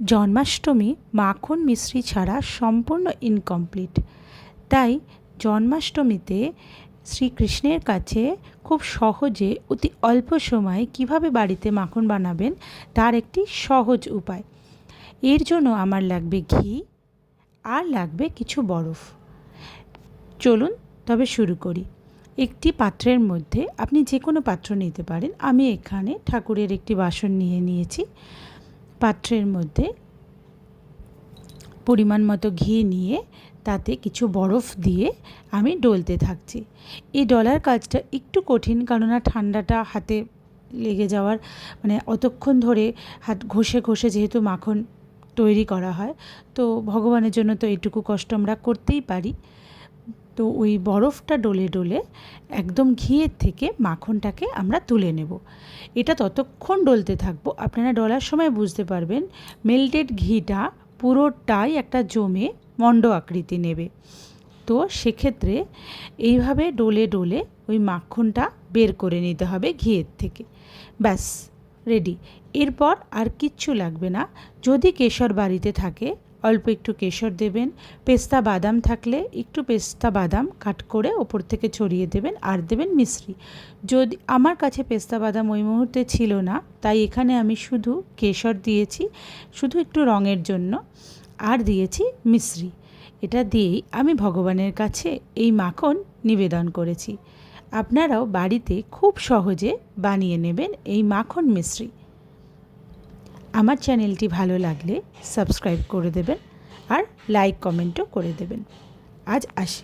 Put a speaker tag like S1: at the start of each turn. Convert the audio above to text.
S1: জন্মাষ্টমী মাখন মিশ্রি ছাড়া সম্পূর্ণ ইনকমপ্লিট। তাই জন্মাষ্টমীতে শ্রীকৃষ্ণের কাছে খুব সহজে অতি অল্প সময়ে কিভাবে বাড়িতে মাখন বানাবেন তার একটি সহজ উপায়। এর জন্য আমার লাগবে ঘি আর লাগবে কিছু বরফ। চলুন তবে শুরু করি। একটি পাত্রের মধ্যে আপনি যে কোনো পাত্র নিতে পারেন। আমি এখানে ঠাকুরের একটি বাসন নিয়েছি। পাত্রের মধ্যে পরিমাণ মতো ঘি নিয়ে তাতে কিছু বরফ দিয়ে আমি ডলতে থাকছি। এই ডলার কাজটা একটু কঠিন, কেননা ঠান্ডাটা হাতে লেগে যাওয়ার অতক্ষণ ধরে হাত ঘষে ঘষে যেহেতু মাখন তৈরি করা হয়, তো ভগবানের জন্য তো এইটুকু কষ্ট আমরা করতেই পারি। তো ওই বরফটা ডলে ডলে একদম ঘিয়ের থেকে মাখনটাকে আমরা তুলে নেব। এটা ততক্ষণ ডলতে থাকবো, আপনারা ডলার সময় বুঝতে পারবেন মেল্টেড ঘিটা পুরোটাই একটা জমে মণ্ড আকৃতি নেবে। তো সেক্ষেত্রে এইভাবে ডলে ডলে ওই মাখনটা বের করে নিতে হবে ঘিয়ের থেকে। ব্যাস রেডি। এরপর আর কিচ্ছু লাগবে না। যদি কেশর বাড়িতে থাকে অল্প একটু কেশর দেবেন, পেস্তা বাদাম থাকলে একটু পেস্তা বাদাম কাট করে ওপর থেকে ছড়িয়ে দেবেন, আর দেবেন মিশ্রি। যদি আমার কাছে পেস্তা বাদাম ওই মুহূর্তে ছিল না, তাই এখানে আমি শুধু কেশর দিয়েছি, শুধু একটু রঙের জন্য, আর দিয়েছি মিশ্রি। এটা দিয়েই আমি ভগবানের কাছে এই মাখন নিবেদন করেছি। আপনারাও বাড়িতে খুব সহজে বানিয়ে নেবেন এই মাখন মিশ্রি। আমার চ্যানেলটি ভালো লাগলে সাবস্ক্রাইব করে দেবেন আর লাইক কমেন্টও করে দেবেন। আজ আসি।